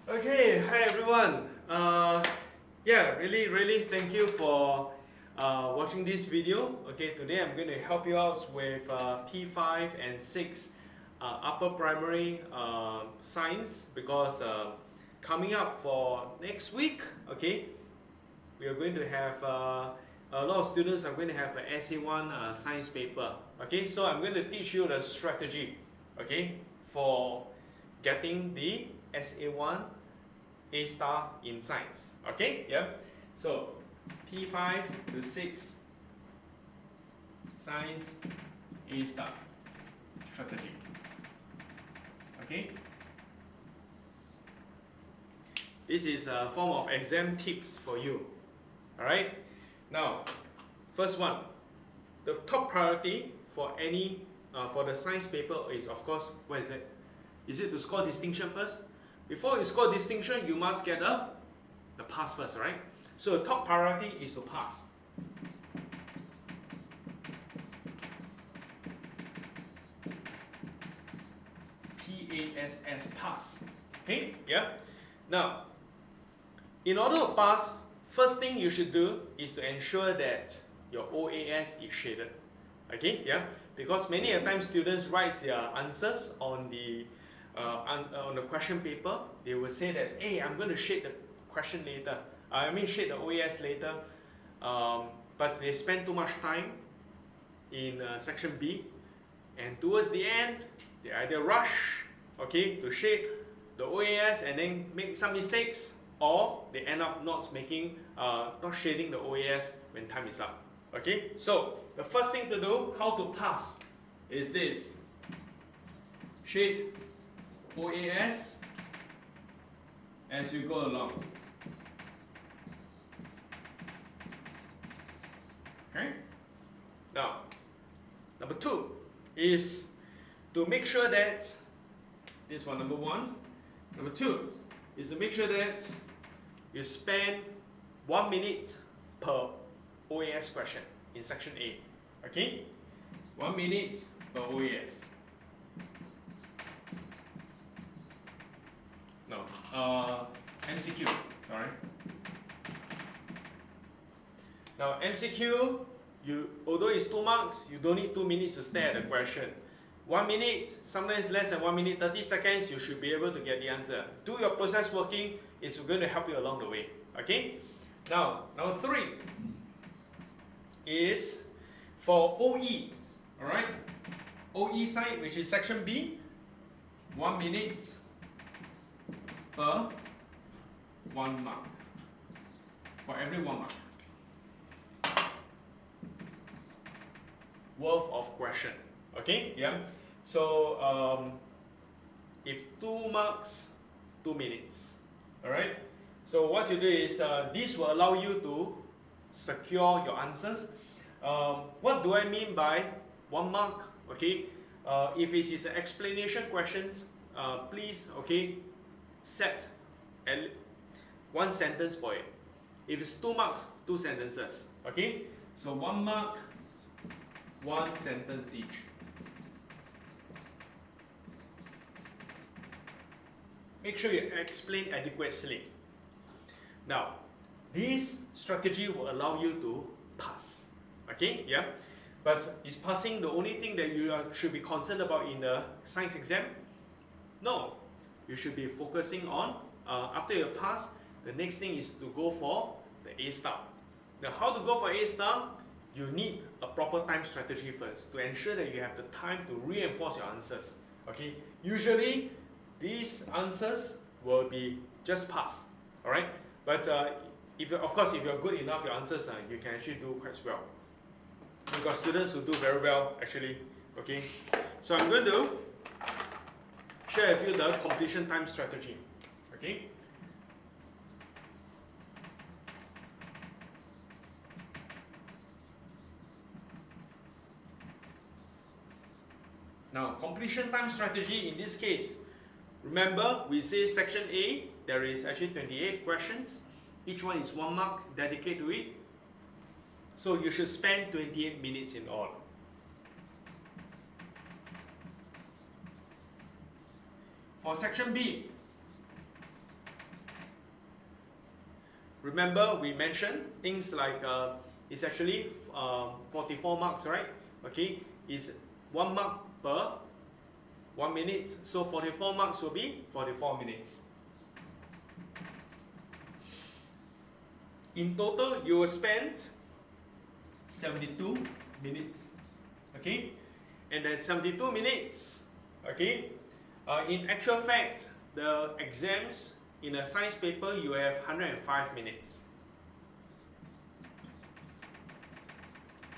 Okay, hi everyone. Yeah, really thank you for watching this video. Okay, today I'm going to help you out with P5 and 6 upper primary science because coming up for next week, okay, we are going to have a lot of students are going to have an SA1 science paper. Okay, so I'm going to teach you the strategy, okay, for getting the SA1 A star in science. Okay, yeah. So P5 to 6 science A star strategy. Okay. This is a form of exam tips for you. Alright. Now, first one. The top priority for any for the science paper is, of course, what is it? Is it to score distinction first? Before you score distinction, you must get the pass first, right? So the top priority is to pass. PASS, pass. Okay, yeah. Now, in order to pass, first thing you should do is to ensure that your OAS is shaded. Okay, yeah. Because many a times students write their answers on the question paper. They will say that, hey, I'm going to shade the question later. I mean shade the OAS later. But they spend too much time in section B, and towards the end, they either rush, okay, to shade the OAS and then make some mistakes, or they end up not shading the OAS when time is up. Okay, so the first thing to do, how to pass, is this: shade OAS as you go along. Okay. Now, number 2 is to make sure that this one, number 1. Number 2 is to make sure that you spend 1 minute per OAS question in section A. Okay? 1 minute per OAS. No, MCQ, sorry. Now MCQ, although it's 2 marks, you don't need 2 minutes to stare at the question. 1 minute, sometimes less than 1 minute, 30 seconds, you should be able to get the answer. Do your process working, it's going to help you along the way. Okay? Now, number 3 is for OE. Alright? OE side, which is section B, 1 minute per 1 mark. For every 1 mark worth of question. Okay, yeah. So if 2 marks, 2 minutes. Alright. So what you do is this will allow you to secure your answers. What do I mean by 1 mark? Okay. If it is an explanation questions, please, okay, set 1 sentence for it. If it's 2 marks, 2 sentences. Okay. So 1 mark, 1 sentence each. Make sure you explain adequately. Now, this strategy will allow you to pass. Okay, yeah? But is passing the only thing that you should be concerned about in the science exam? No. You should be focusing on, after you pass, the next thing is to go for the A star. Now, how to go for A star? You need a proper time strategy first to ensure that you have the time to reinforce your answers. Okay, usually these answers will be just pass. All right, but if you're good enough, your answers you can actually do quite well. We've got students who do very well actually. Okay, so I'm going to share with you the completion time strategy. Okay. Now, completion time strategy in this case, remember we say section A, there is actually 28 questions. Each one is 1 mark, dedicate to it. So you should spend 28 minutes in all. For section B, remember we mentioned things like it's actually 44 marks, right? Okay, is 1 mark per 1 minute, so 44 marks will be 44 minutes. In total, you will spend 72 minutes, okay? And then 72 minutes, okay? In actual fact, the exams in a science paper, you have 105 minutes.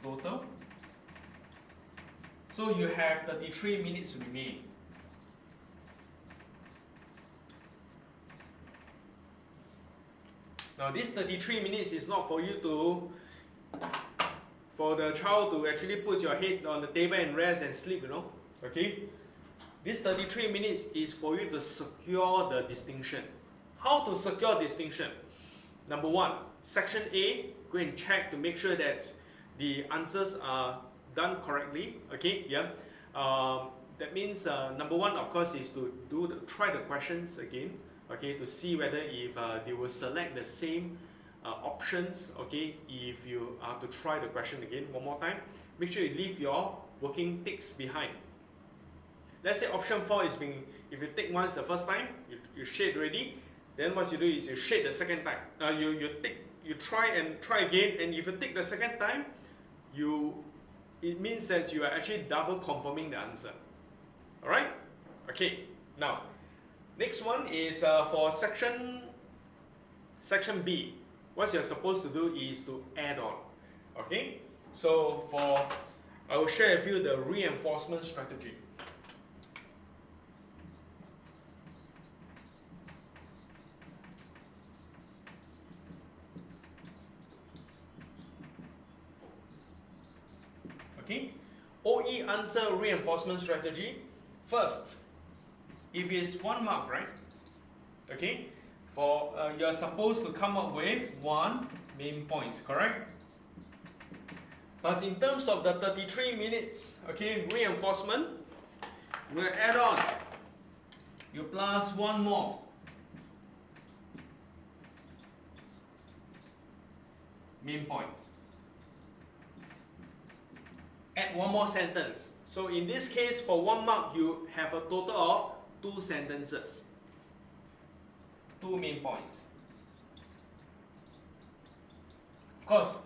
Total. So you have 33 minutes remain. Now this 33 minutes is not for you to, for the child to actually put your head on the table and rest and sleep, you know, okay? This 33 minutes is for you to secure the distinction. How to secure distinction? Number one, section A, go and check to make sure that the answers are done correctly, okay, yeah. That means number one, of course, is to try the questions again, okay, to see whether if they will select the same options, okay, if you are to try the question again one more time. Make sure you leave your working ticks behind. Let's say option 4 is being, if you take once the first time, you shade already, then what you do is you shade the second time. You try again, and if you take the second time, it means that you are actually double confirming the answer. Alright? Okay, now next one is for section B. What you're supposed to do is to add on. Okay? So I will share with you the reinforcement strategy. Okay? OE answer reinforcement strategy. First, if it's 1 mark, right? Okay? You're supposed to come up with 1 main point, correct? But in terms of the 33 minutes, okay, reinforcement, we'll add on. You plus 1 more. Main point. Add 1 more sentence. So in this case, for 1 mark, you have a total of 2 sentences. 2 main points. Of course,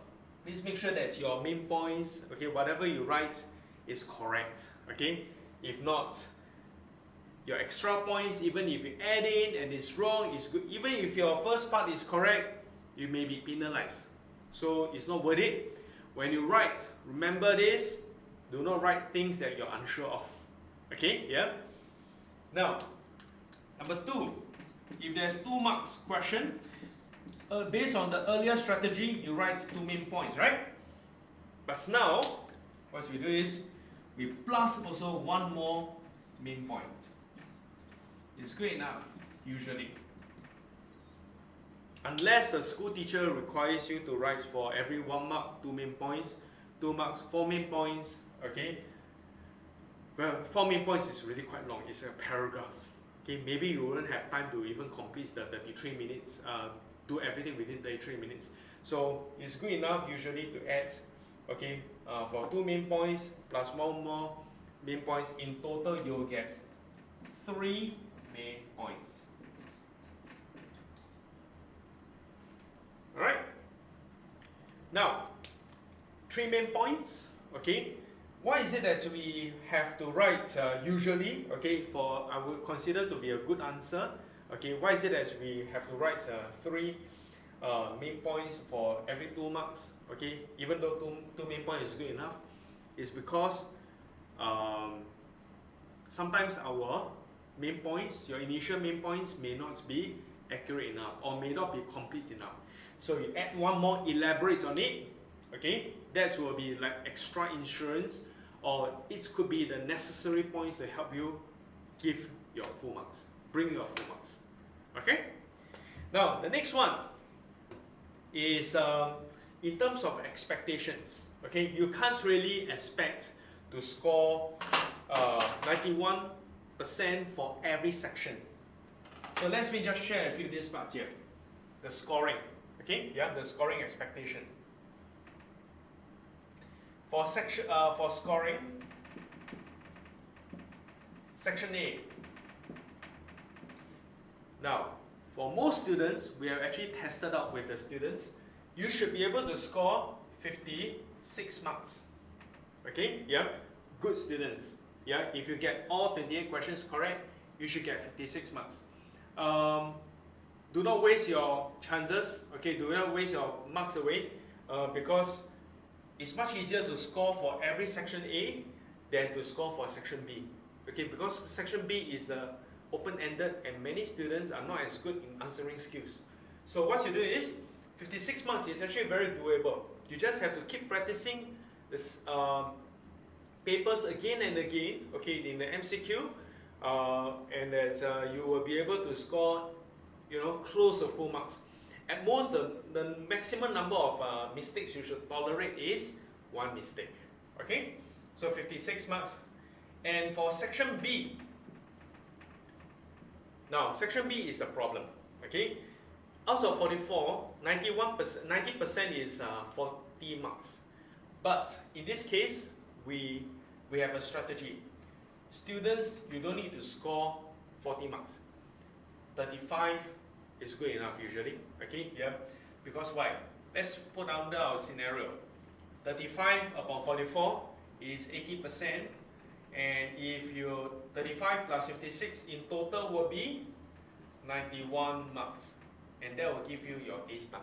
please make sure that your main points, okay, whatever you write is correct, okay? If not, your extra points, even if you add in and it's wrong, it's good. Even if your first part is correct, you may be penalized. So it's not worth it. When you write, remember this, do not write things that you're unsure of. Okay, yeah? Now, number 2, if there's 2 marks question, based on the earlier strategy, you write 2 main points, right? But now, what we do is, we plus also 1 more main point. It's good enough, usually. Unless the school teacher requires you to write for every 1 mark, 2 main points, 2 marks, 4 main points, okay? Well, 4 main points is really quite long, it's a paragraph. Okay, maybe you wouldn't have time to even complete the 33 minutes, do everything within 33 minutes. So it's good enough usually to add, okay, for 2 main points plus 1 more main points. In total, you'll get 3 main points. Alright? Now, 3 main points, okay? Why is it that we have to write usually, okay, for I would consider to be a good answer, okay, why is it that we have to write 3 main points for every 2 marks, okay, even though 2 main points is good enough? It's because sometimes our main points, your initial main points may not be accurate enough or may not be complete enough. So you add 1 more, elaborate on it, okay, that will be like extra insurance, or it could be the necessary points to help you give your full marks, bring your full marks. Okay? Now, the next one is in terms of expectations. Okay, you can't really expect to score 91% for every section. So let me just share with you this part here, the scoring. Okay, yeah, the scoring expectation. For scoring, section A. Now, for most students, we have actually tested out with the students. You should be able to score 56 marks. Okay, yeah, good students. Yeah, if you get all 28 questions correct, you should get 56 marks. Do not waste your chances. Okay, do not waste your marks away, because it's much easier to score for every section A than to score for section B. Okay, because section B is the open-ended and many students are not as good in answering skills. So what you do is, 56 marks is actually very doable. You just have to keep practicing this papers again and again, okay, in the MCQ, and that you will be able to score, close to full marks. At most, the maximum number of mistakes you should tolerate is 1 mistake. Okay, so 56 marks. And for section B, now section B is the problem. Okay, out of 44, 90% is 40 marks. But in this case, we have a strategy. Students, you don't need to score 40 marks. 35 is good enough usually. Okay, yeah. Because why? Let's put under our scenario. 35 upon 44 is 80%. And if you 35 plus 56 in total will be 91 marks. And that will give you your A star.